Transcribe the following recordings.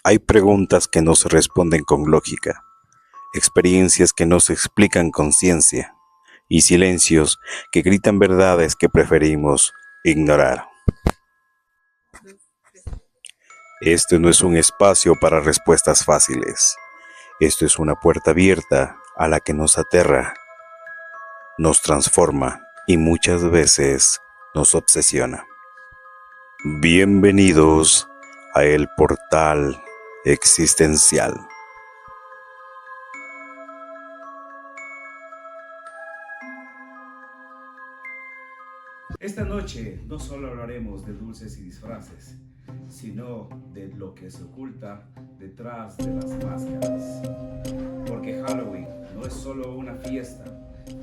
Hay preguntas que no se responden con lógica, experiencias que no se explican con ciencia y silencios que gritan verdades que preferimos ignorar. Este no es un espacio para respuestas fáciles. Esto es una puerta abierta a la que nos aterra, nos transforma y muchas veces nos obsesiona. Bienvenidos a el portal existencial. Esta noche no solo hablaremos de dulces y disfraces, sino de lo que se oculta detrás de las máscaras. Porque Halloween no es solo una fiesta,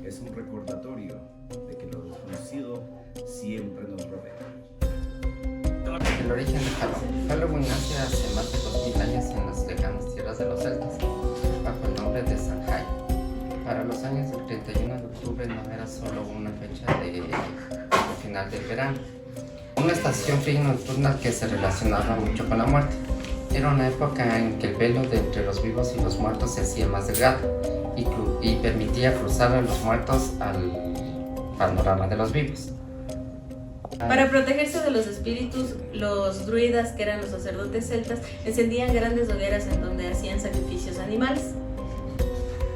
es un recordatorio de que lo desconocido siempre nos rodea. El origen de Halloween. Halloween nace hace más de 2000 años en las lejanas tierras de los celtas, bajo el nombre de Samhain. Para los años del 31 de octubre no era solo una fecha de final del verano, una estación fría y nocturna que se relacionaba mucho con la muerte. Era una época en que el velo de entre los vivos y los muertos se hacía más delgado y permitía cruzar a los muertos al panorama de los vivos. Para protegerse de los espíritus, los druidas, que eran los sacerdotes celtas, encendían grandes hogueras en donde hacían sacrificios animales.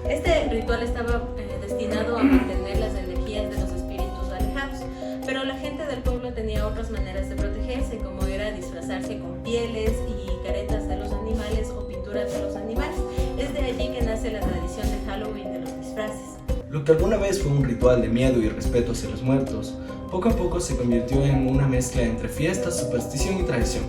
Este ritual estaba destinado a mantener las energías de los espíritus alejados, pero la gente del pueblo tenía otras maneras de protegerse, como era disfrazarse con pieles y caretas de los animales o pinturas de los animales. Es de allí que nace la tradición de Halloween de los disfraces. Lo que alguna vez fue un ritual de miedo y respeto hacia los muertos, poco a poco se convirtió en una mezcla entre fiesta, superstición y tradición.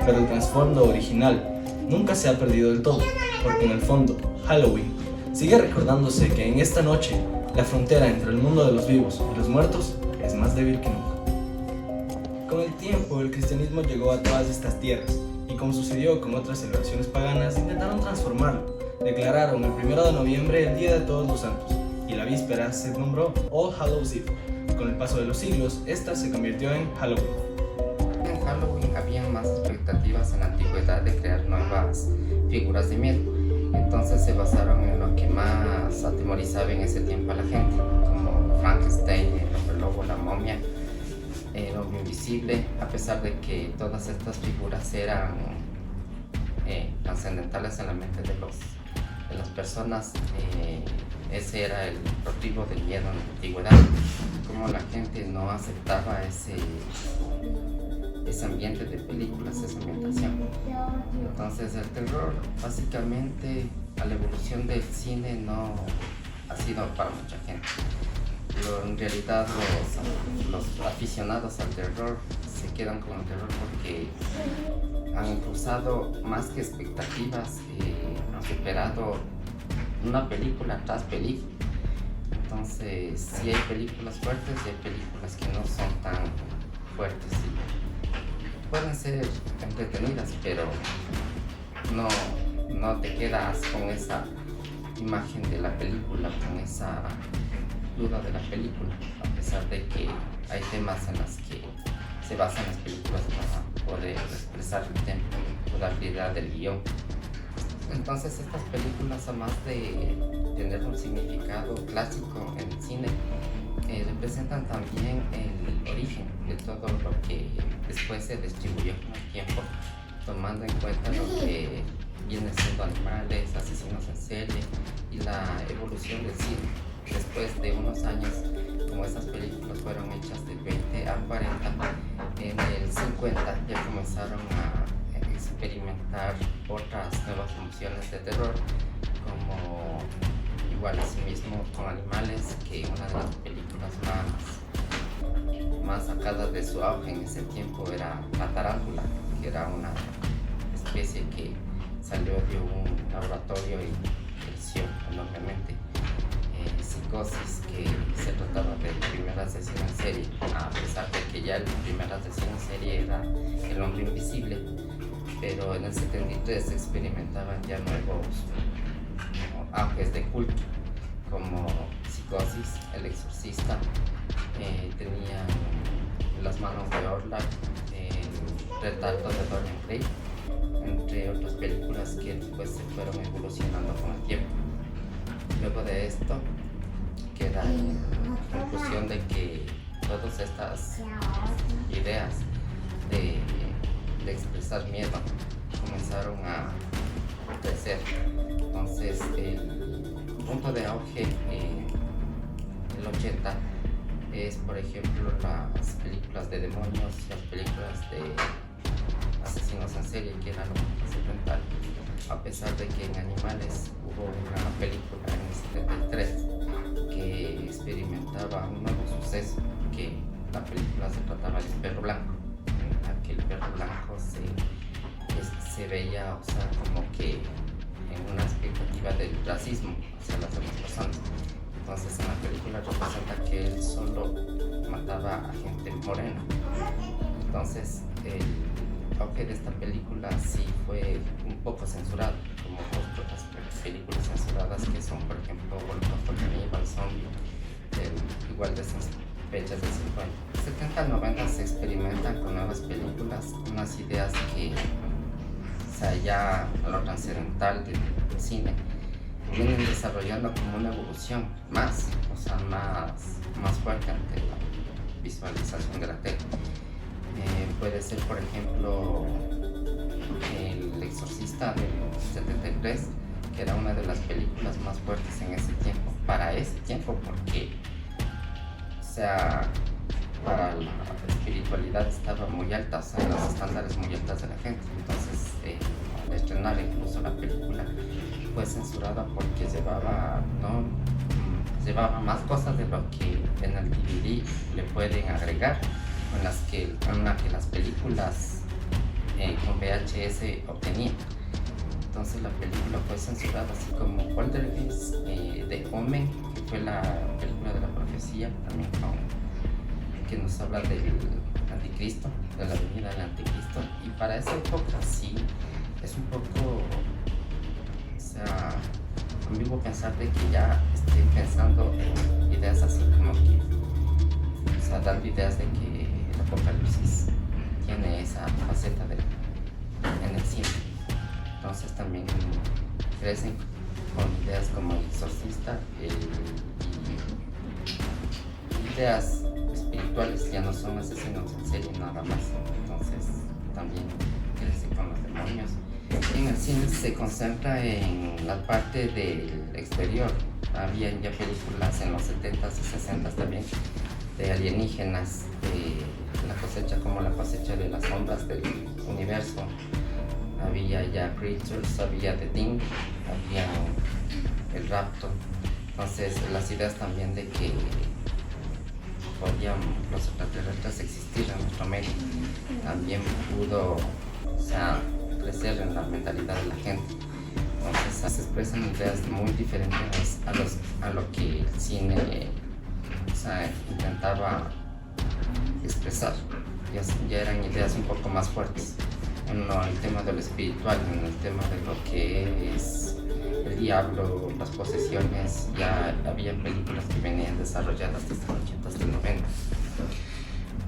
Pero el trasfondo original nunca se ha perdido del todo, porque en el fondo, Halloween sigue recordándose que en esta noche la frontera entre el mundo de los vivos y los muertos es más débil que nunca. Con el tiempo, el cristianismo llegó a todas estas tierras y, como sucedió con otras celebraciones paganas, intentaron transformarlo. Declararon el 1 de noviembre el Día de Todos los Santos y la víspera se nombró All Hallows Eve. Con el paso de los siglos, esta se convirtió en Halloween. En Halloween había más expectativas en la antigüedad de crear nuevas figuras de miedo. Entonces se basaron en lo que más atemorizaba en ese tiempo a la gente, como Frankenstein, el hombre lobo, la momia, el hombre invisible. A pesar de que todas estas figuras eran trascendentales en la mente de las personas, ese era el motivo del miedo en la antigüedad, como la gente no aceptaba ese ambiente de películas, esa ambientación. Entonces el terror, básicamente, a la evolución del cine no ha sido para mucha gente. En realidad los aficionados al terror se quedan con el terror porque han cruzado más que expectativas, han superado una película tras película. Entonces sí hay películas fuertes y hay películas que no son tan fuertes y pueden ser entretenidas, pero no te quedas con esa imagen de la película, con esa duda de la película, a pesar de que hay temas en los que se basan las películas para poder expresar el tema o la habilidad del guión. Entonces estas películas, además de tener un significado clásico en el cine, representan también el origen de todo lo que después se distribuyó con el tiempo, tomando en cuenta lo que viene siendo animales, asesinos en serie y la evolución del cine. Después de unos años, como estas películas fueron hechas del 20 a 40, en el 50 ya comenzaron a experimentar otras nuevas funciones de terror, como igual asimismo con animales, que una de las películas más sacadas de su auge en ese tiempo era La Tarántula, que era una especie que salió de un laboratorio y creció enormemente. Psicosis, que se trataba del primer asesino en serie, a pesar de que ya el primer asesino en serie era el hombre invisible, pero en el 73 se experimentaban ya nuevos auges de culto, como Psicosis, El Exorcista, tenían Las manos de Orla, el retrato de Dorian Gray, entre entre otras películas que después se fueron evolucionando con el tiempo. Luego de esto queda en conclusión de que todas estas ideas de expresar miedo comenzaron a crecer. Entonces el punto de auge en el 80 es, por ejemplo, las películas de demonios, las películas de asesinos en serie, que era lo más occidental, a pesar de que en Animales hubo una película en el 73 que experimentaba un nuevo suceso, que la película se trataba del perro blanco, en la que el perro blanco se veía, o sea, como que en una expectativa del racismo hacia las demás personas. Entonces en la película representa que él solo mataba a gente morena. Entonces el auge de esta película sí fue un poco censurado, como otras películas censuradas que son, por ejemplo, Holocausto Caníbal, Zombie, igual de esas fechas del 50. 70 al 90 se experimentan con nuevas películas, unas ideas que, o sea, ya a lo trascendental del cine vienen desarrollando como una evolución más fuerte ante la visualización de la tele. Puede ser, por ejemplo, El Exorcista del 73, que era una de las películas más fuertes en ese tiempo, para ese tiempo, porque, o sea, para la espiritualidad estaba muy alta, o sea, los estándares muy altos de la gente. Entonces, al estrenar incluso la película fue censurada porque llevaba más cosas de lo que en el DVD le pueden agregar, en la que las películas con VHS obtenían. Entonces la película fue censurada, así como Poltergeist, de Omen, que fue la película de la profecía, también que nos habla del anticristo, de la venida del anticristo. Y para esa época sí es un poco, o sea, ambiguo pensar de que ya estén pensando en ideas así como que, o sea, dando ideas de que el apocalipsis tiene esa faceta en el cine. Entonces también crecen con ideas como El Exorcista, y ideas espirituales, ya no son asesinos en serie nada más. Entonces también crecen con los demonios. En el cine se concentra en la parte del exterior. Había ya películas en los 70s y 60s también de alienígenas, de la cosecha, como La cosecha de las sombras del universo. Había ya Creatures, había The Thing, había El Rapto. Entonces las ideas también de que podían los extraterrestres existir en nuestro medio también pudo, o sea, crecer en la mentalidad de la gente. Entonces se expresan ideas muy diferentes a lo que el cine, o sea, intentaba expresar. Ya eran ideas un poco más fuertes en el tema de lo espiritual, en el tema de lo que es el diablo, las posesiones. Ya había películas que venían desarrolladas desde los 80 hasta el 90.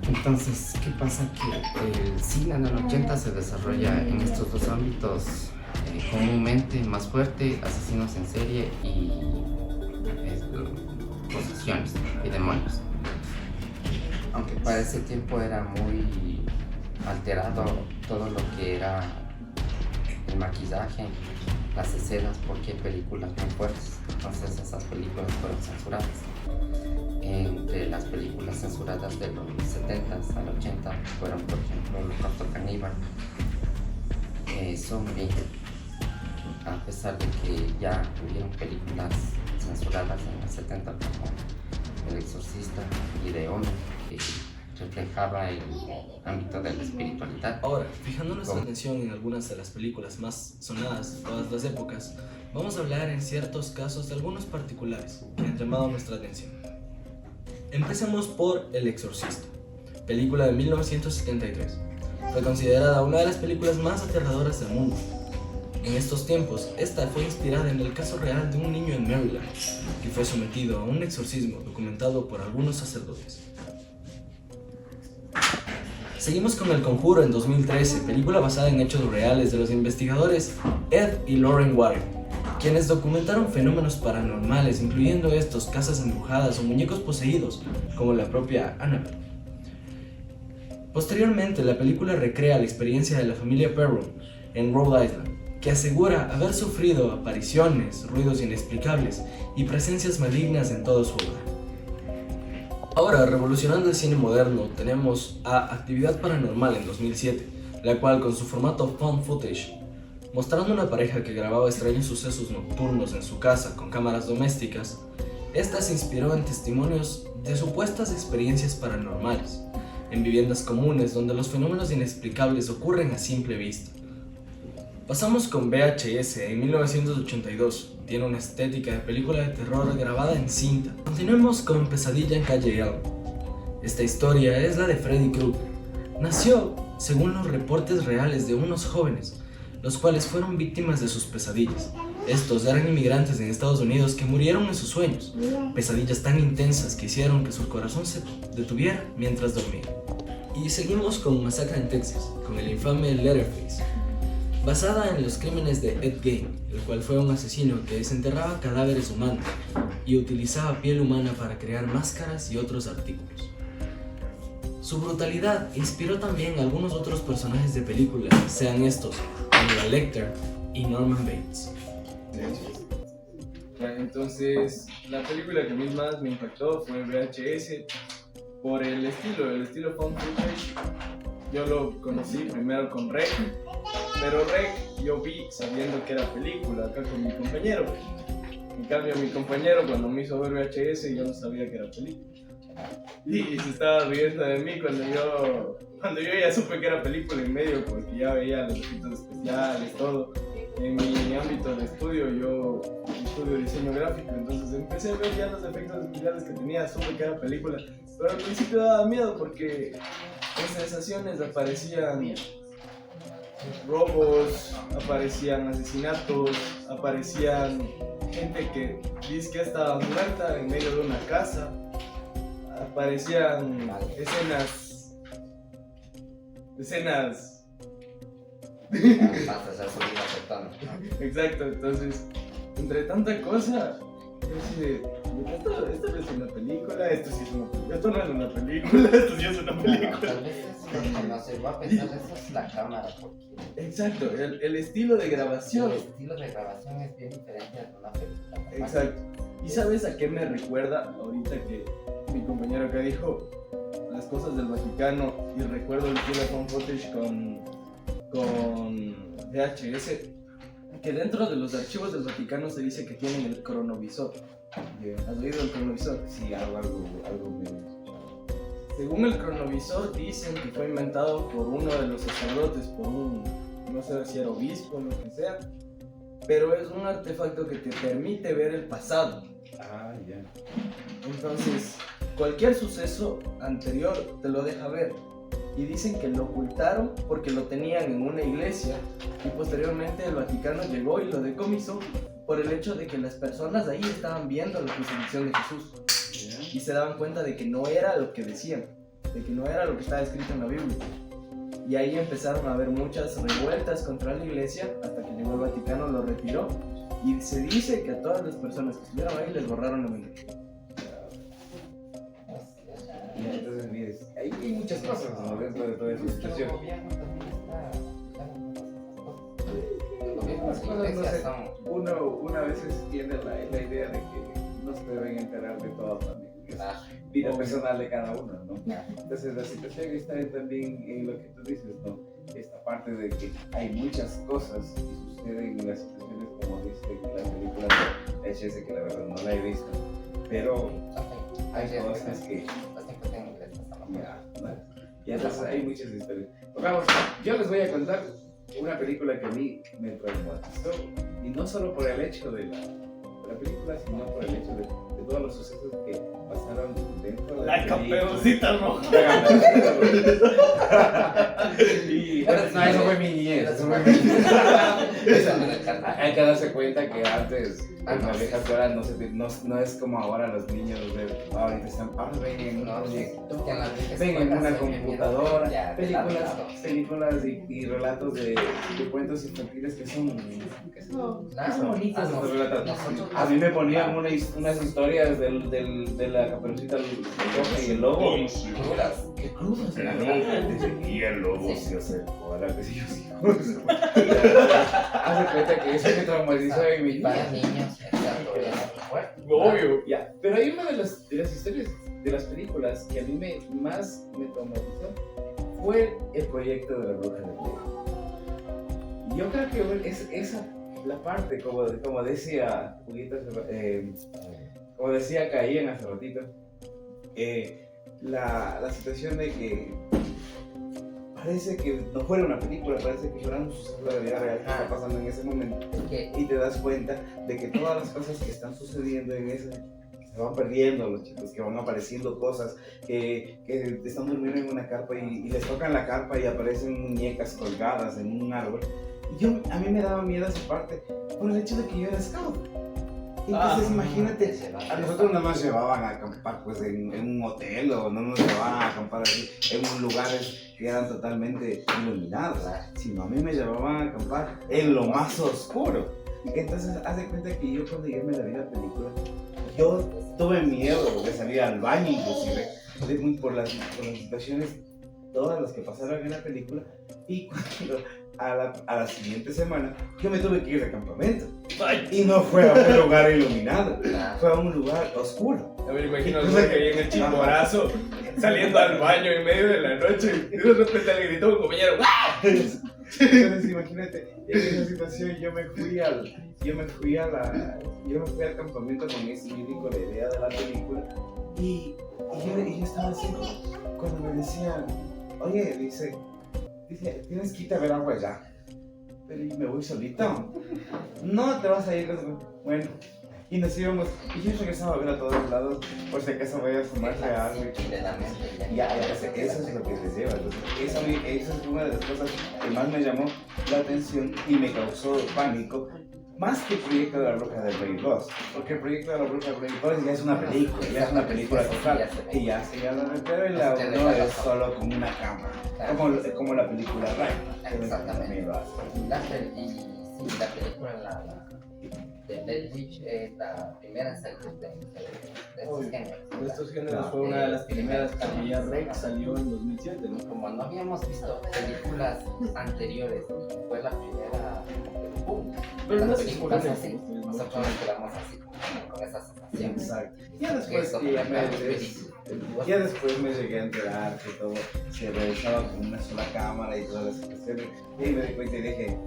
Entonces, ¿qué pasa? Que el cine en el 80 se desarrolla en estos dos ámbitos comúnmente más fuerte: asesinos en serie y posesiones y demonios. Aunque para ese tiempo era muy alterado todo lo que era el maquillaje, las escenas, porque hay películas muy fuertes. Entonces esas películas fueron censuradas. Entre las películas censuradas de los 70s al 80 fueron, por ejemplo, Holocausto Caníbal, Zombie, a pesar de que ya hubieron películas censuradas en los 70 como El Exorcista y The Omen, que reflejaba el ámbito de la espiritualidad. Ahora, fijando nuestra atención en algunas de las películas más sonadas de todas las épocas, vamos a hablar en ciertos casos de algunos particulares que han llamado nuestra atención. Empecemos por El Exorcista, película de 1973. Fue considerada una de las películas más aterradoras del mundo. En estos tiempos, esta fue inspirada en el caso real de un niño en Maryland que fue sometido a un exorcismo documentado por algunos sacerdotes. Seguimos con El Conjuro en 2013, película basada en hechos reales de los investigadores Ed y Lauren Warren, quienes documentaron fenómenos paranormales, incluyendo estos casas embrujadas o muñecos poseídos, como la propia Annabelle. Posteriormente, la película recrea la experiencia de la familia Perron en Rhode Island, que asegura haber sufrido apariciones, ruidos inexplicables y presencias malignas en todo su hogar. Ahora, revolucionando el cine moderno, tenemos a Actividad Paranormal en 2007, la cual con su formato found footage, mostrando una pareja que grababa extraños sucesos nocturnos en su casa con cámaras domésticas, esta se inspiró en testimonios de supuestas experiencias paranormales, en viviendas comunes donde los fenómenos inexplicables ocurren a simple vista. Pasamos con VHS en 1982, tiene una estética de película de terror grabada en cinta. Continuemos con Pesadilla en Calle Elm. Esta historia es la de Freddy Krueger. Nació según los reportes reales de unos jóvenes, los cuales fueron víctimas de sus pesadillas. Estos eran inmigrantes en Estados Unidos que murieron en sus sueños, pesadillas tan intensas que hicieron que su corazón se detuviera mientras dormía. Y seguimos con Masacre en Texas, con el infame Leatherface, basada en los crímenes de Ed Gein, el cual fue un asesino que desenterraba cadáveres humanos y utilizaba piel humana para crear máscaras y otros artículos. Su brutalidad inspiró también a algunos otros personajes de películas, sean estos Hannibal Lecter y Norman Bates. Entonces, la película que a mí más me impactó fue VHS por el estilo found footage. Yo lo conocí primero con Rec, pero Rec yo vi sabiendo que era película acá con mi compañero. En cambio, mi compañero cuando me hizo ver VHS yo no sabía que era película. Y se estaba riendo de mí cuando yo ya supe que era película en medio, porque ya veía los efectos especiales, todo. En mi ámbito de estudio, yo estudio diseño gráfico, entonces empecé a ver ya los efectos especiales que tenía, supe que era película. Pero al principio daba miedo porque en sensaciones aparecían robos, aparecían asesinatos, aparecían gente que dice que estaba muerta en medio de una casa, aparecían escenas exacto, entonces entre tanta cosa yo decía, esto no es una película, esto sí es una película, esto no es una película, esto sí es una película. Tal vez es lo que nos llevó a pensar, eso es la cámara, porque exacto, el estilo de grabación. El estilo de grabación es bien diferente a una película. Exacto. ¿Y sabes a qué me recuerda ahorita que mi compañero acá dijo las cosas del Vaticano y recuerdo el estilo de found footage con VHS? Que dentro de los archivos del Vaticano se dice que tienen el cronovisor. ¿Has oído el cronovisor? Sí, algo menos. Según el cronovisor dicen que fue inventado por uno de los sacerdotes, por un, no sé si era obispo o lo que sea, pero es un artefacto que te permite ver el pasado. Ah, ya. Entonces, cualquier suceso anterior te lo deja ver. Y dicen que lo ocultaron porque lo tenían en una iglesia y posteriormente el Vaticano llegó y lo decomisó por el hecho de que las personas ahí estaban viendo la crucifixión de Jesús y se daban cuenta de que no era lo que decían, de que no era lo que estaba escrito en la Biblia. Y ahí empezaron a haber muchas revueltas contra la iglesia hasta que llegó el Vaticano, lo retiró y se dice que a todas las personas que estuvieron ahí les borraron la memoria. Y entonces, mires, hay muchas cosas, ¿no? Dentro de toda esa situación. Las cosas, no sé, uno a veces tiene la idea de que no se deben enterar de todo también. Es vida personal de cada uno, ¿no? Entonces la situación está también en lo que tú dices, ¿no? Esta parte de que hay muchas cosas que suceden en las situaciones, como dice la película de HS, que la verdad no la he visto, pero hay cosas que... Ya, entonces hay muchas historias. Vamos, yo les voy a contar una película que a mí me traumatizó, y no solo por el hecho de la película, sino por el hecho de todos los sucesos que pasaron dentro de la Campeoncita Roja. No, eso fue mi niñez. Hay que darse cuenta que antes la sí, vieja sí. escuela no es como ahora los niños ahorita están, ven en un No, proyecto, que en la vieja ven en escuela una se me viene computadora, ya películas y relatos de cuentos infantiles que son Claro. esos relatos. Nosotros- A mí me ponían unas historias de la Caperucita Roja y el lobo. Crudas. Qué crudas. Y el lobo Sí. se acercó a la que sí, yo sí. Hace cuenta que eso me traumatizó en mi Para vida. niños, exacto, ya no fuerte. Obvio, ya. Pero hay una de las historias de las películas que a mí más me traumatizó fue el proyecto de la Bruja de Blair. Yo creo que esa la parte, como decía Juguito, como decía Caín hace ratito, la situación de que parece que no fuera una película, parece que fuera un suceso de la vida real que está pasando en ese momento. Que Y te das cuenta de que todas las cosas que están sucediendo en ese se van perdiendo los chicos, que van apareciendo cosas, que están durmiendo en una carpa y les tocan la carpa y aparecen muñecas colgadas en un árbol. Y a mí me daba miedo esa parte por el hecho de que yo era scout. Entonces imagínate, a nosotros no nos llevaban a acampar pues en un hotel o no nos llevaban a acampar así en lugares que eran totalmente iluminados, sino a mí me llevaban a acampar en lo más oscuro. Entonces haz de cuenta que yo cuando yo me la vi la película, yo tuve miedo de salir al baño inclusive por las situaciones todas las que pasaron en la película. Y cuando a la siguiente semana yo me tuve que ir de campamento y no fue a un lugar iluminado, fue a un lugar oscuro. A ver, imagino a Jorge ahí en el chimborazo, saliendo al baño en medio de la noche y de repente le gritó a un compañero ¡guau! Entonces imagínate, en esa situación yo me fui al campamento con ese con la idea de la película y yo estaba así cuando me decían, oye, dice, tienes que irte a ver agua ya, pero yo me voy solito, no te vas a ir, bueno, y nos íbamos, y yo regresaba a ver a todos lados, por si acaso voy a fumarse algo. Eso es lo que les lleva. Eso es una de las cosas que más me llamó la atención y me causó pánico, más que el proyecto de la Bruja de Blair 2, porque el proyecto de la Bruja de Blair 2 ya es una película total, y ya se llama pero el audio no es solo como una cámara, como la película Ray. Exactamente. La película de Blair Witch es la primera en salir de estos géneros. De estos géneros fue una de las primeras que ya Rec salió en 2007, ¿no? Como no habíamos visto películas anteriores, fue la primera boom. Pero no Las se películas supone así, que- nosotros nos quedamos así, con esa sensación. Exacto. Ya después Eso, que claro, ya después me llegué a enterar que todo se realizaba con una sola cámara y todas las situaciones. Y me di cuenta y dije,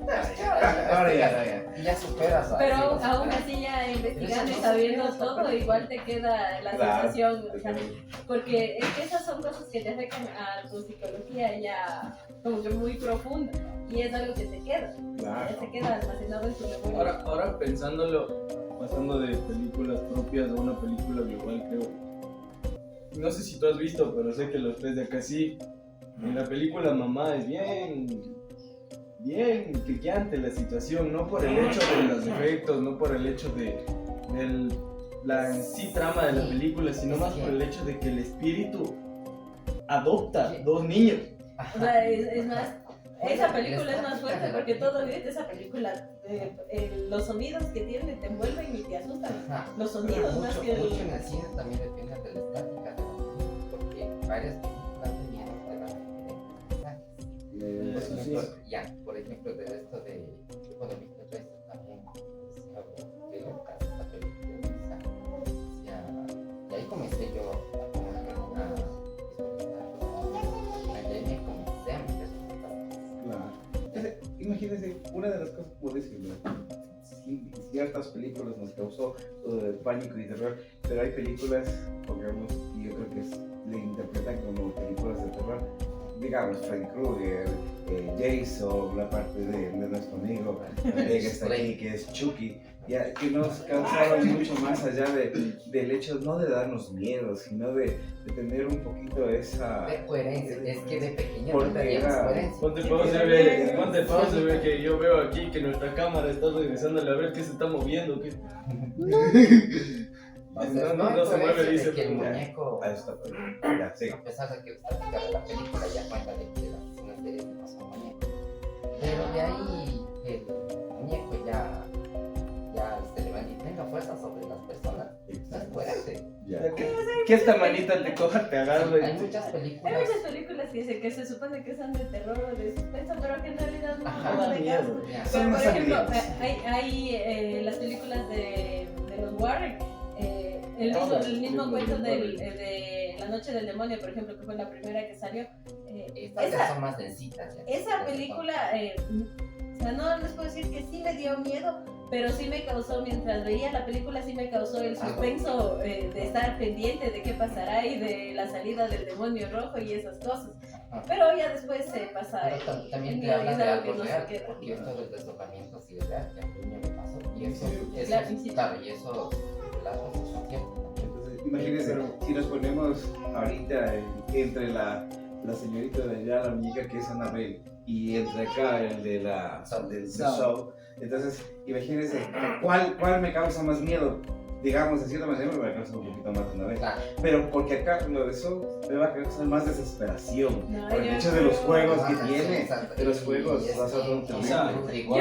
ahora ya. Ya superas. Pero así, lo aún superas. así ya investigando y sabiendo todo, igual te queda la Claro. sensación, o sea, porque es que esas son cosas que te afectan a tu psicología ya como que muy profunda y es algo que te queda, Claro. se queda almacenado en tu memoria. Ahora pensándolo, pasando de películas propias a una película global, creo. No sé si tú has visto, pero sé que los tres de acá sí. En la película Mamá es bien picante la situación, no por el hecho de los efectos, no por el hecho de la en sí trama de la película, sino más por el hecho de que el espíritu adopta dos niños. O sea, es más, esa película es más fuerte porque todo de esa película, los sonidos que tiene te envuelven y te asustan. Ajá. Los sonidos más que Mucho en el cine también depende de la estática de la película, porque varias películas de miedo te van a tener Eso sí. ya, por ejemplo, de esto de tipo de Víctor Reis también es algo que lo hace esta película. Y ahí comencé yo a visualizar. Ahí me comencé a meter. Claro. Imagínense, una de las cosas, como decirlo, ciertas películas nos causó pánico y terror, pero hay películas, pongamos, y yo creo que le interpretan como películas de terror, digamos, Freddy Krueger, Jason, la parte de nuestro amigo que está aquí, que es Chucky, ya, que nos causaron mucho más allá del hecho no de darnos miedo, sino de tener un poquito esa... De coherencia, es que de pequeño Porque no teníamos era- coherencia. Ponte pausa, ve que yo veo aquí que nuestra cámara está regresándole a ver qué se está moviendo. ¿Qué? O sea, No hay se mueve, coherencia dice. de que el muñeco, Ahí está, ya, sigue. a pesar de que la estática de la película ya cuenta de que la asesina serie se pasó a un muñeco. Pero de ahí el muñeco ya se levanta y tenga fuerza sobre las personas. No es coherente. Ya. Que esta manita te coja, te agarra Hay y... muchas Hay películas. muchas películas que dicen que se supone que son de terror o de suspenso, pero que en realidad no Ajá, no da de miedo. caso. Ya. Son Pero, por más ejemplo, sangrientas. hay las películas de los Warren, el mismo cuento de La Noche del Demonio, por ejemplo, que fue la primera que salió. Estas ya son más densitas. ya. Esa película, o sea, no les puedo decir que sí me dio miedo, pero sí me causó, mientras veía la película, sí me causó el suspenso de estar pendiente de qué pasará y de la salida del demonio rojo y esas cosas. Ajá. Pero ya después se pasa. Pero también te y hablan es de algo que algo no se real, queda. porque esto del deslocamiento sí es real, que a mí me pasó. Y eso, Claro, sí. claro, y eso, las cosas son ciertas. Entonces, imagínense, si nos ponemos ahorita entre la señorita de allá, la muñeca que es Annabelle, y entre acá el de del Saw, entonces imagínense, ¿cuál me causa más miedo? Digamos, de cierta manera me causa un poquito más Annabelle, Claro. pero porque acá con lo de Saw me va a causar más desesperación, No, por el yo hecho de los juegos que Ajá, tiene, exacto. de los juegos, Y es va a ser que- un o sea, terrible. igual,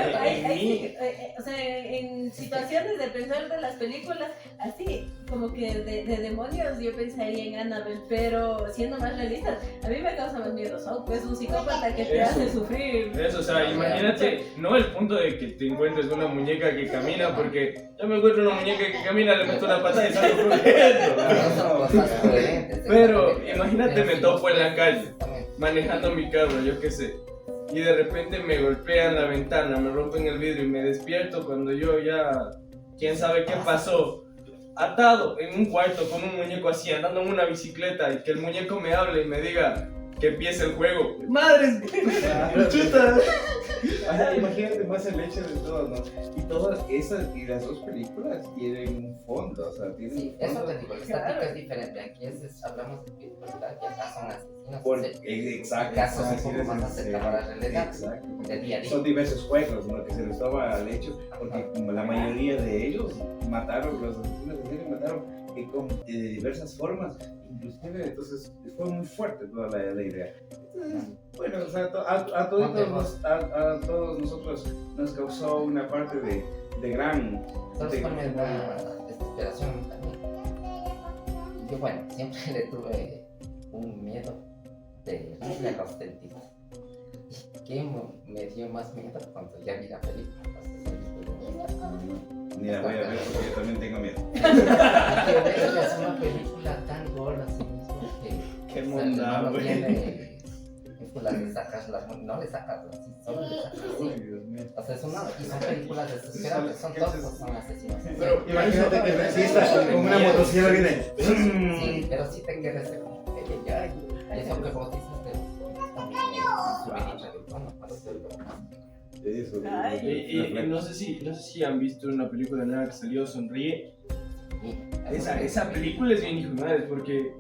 O sea, en situaciones de pensar de las películas, así, como que de demonios, yo pensaría en Annabelle, pero siendo más realistas, a mí me causa más miedo Saw, pues un psicópata que te Eso. hace sufrir. Eso, o sea, imagínate, no el punto de que te encuentres una muñeca que camina, porque yo me encuentro una muñeca que camina, le meto una patada y salgo corriendo. no son cosas coherentes. Pero exactamente. imagínate, Pero me sí, topo en la no, calle. exactamente. Manejando mi carro, yo qué sé. Y de repente me golpean la ventana, me rompen el vidrio y me despierto cuando yo ya, quién sabe qué pasó, atado en un cuarto con un muñeco así, andando en una bicicleta y que el muñeco me hable y me diga que empiece el juego. ¡Madres! ¡Chuta! Ajá, imagínate más el hecho de todo, ¿no? Y todas esas, y las dos películas tienen un fondo, o sea, tienen Sí, un eso fondo. te digo, la estática es diferente. Aquí hablamos de espiritualidad y acá son asesinos. Por, Sí. exacto. Acá son un así poco de más sincero. acercados a la realidad. Exacto. De día a día. Son diversos juegos, ¿no? Que se les toma al hecho, porque como la mayoría de ellos mataron, los asesinos de serie mataron de diversas formas, inclusive, entonces fue muy fuerte toda la idea. Entonces, bueno, o sea, a todos nosotros nos causó una parte de gran... ¿Sabes cuál me da desesperación a mí también? Yo, bueno, siempre le tuve un miedo terrible a los dentistas. ¿Qué me dio más miedo cuando ya vi la película? Ni la voy a ver porque yo también tengo miedo. Que es una película tan gorda así mismo que Qué o sea, mundano, no güey. tiene películas de sacar no le sacas así, solo le sacas Uy, así. Dios mío. O sea, y son películas desesperantes, son todos son asesinos. Pero Imagínate que el dentista con una motosierra viene. Sí, pero sí te quedas como que ya. Y eso que vos dices también es subidita del tono para hacerlo. Eso, Ay. y no sé si han visto una película nueva que salió, Sonríe. Esa película es bien hijo de madre porque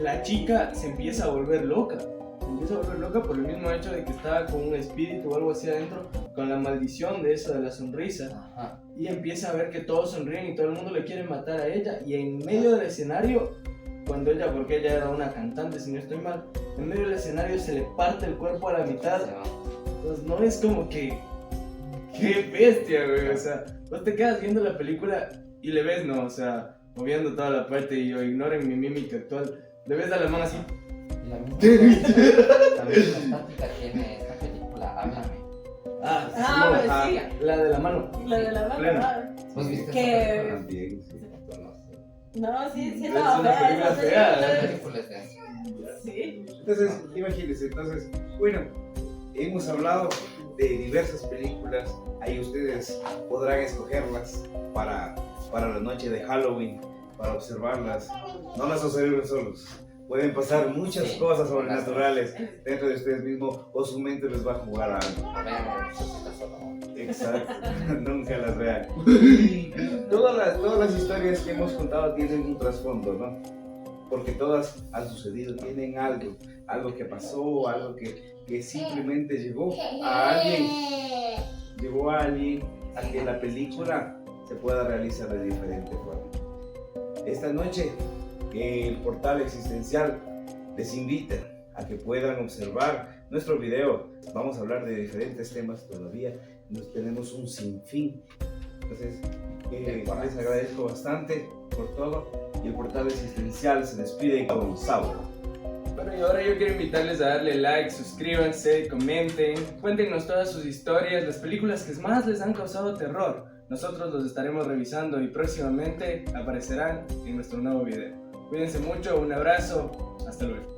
la chica se empieza a volver loca. Se empieza a volver loca por el mismo hecho de que estaba con un espíritu o algo así adentro, con la maldición de esa de la sonrisa. Ajá. Y empieza a ver que todos sonríen y todo el mundo le quiere matar a ella. Y en medio del escenario, cuando ella, porque ella era una cantante, si no estoy mal, en medio del escenario se le parte el cuerpo a la mitad. Entonces no es como que... ¡Qué bestia, güey! O sea, vos te quedas viendo la película y le ves, no, o sea, moviendo toda la parte y yo ignoren mi mímica actual. Le ves a la mano así. Y la misma estática tiene esta película, Háblame. Ah, Ah, Simón, sí. la de la mano. Lo de la Pleno. mano. ¿Vos viste Que- esa película? También, sí. No, sí, Es no, una película esa fea, Esa película- película es de Sí. Entonces, imagínense, bueno, hemos hablado de diversas películas, ahí ustedes podrán escogerlas para la noche de Halloween, para observarlas. No las observen solos, Pueden pasar muchas cosas sobrenaturales dentro de ustedes mismos o su mente les va a jugar algo. No vean el solo. Exacto, nunca las vean. Todas las historias que hemos contado tienen un trasfondo, ¿no? Porque todas han sucedido, tienen algo que pasó, algo que simplemente llevó a alguien a que la película se pueda realizar de diferente forma. Esta noche, el portal existencial les invita a que puedan observar nuestro video. Vamos a hablar de diferentes temas todavía. Tenemos un sinfín. Entonces, les agradezco bastante por todo. Y el portal existencial se despide con Saúl. Bueno, y ahora yo quiero invitarles a darle like, suscríbanse, comenten, cuéntenos todas sus historias, las películas que más les han causado terror. Nosotros los estaremos revisando y próximamente aparecerán en nuestro nuevo video. Cuídense mucho, un abrazo, hasta luego.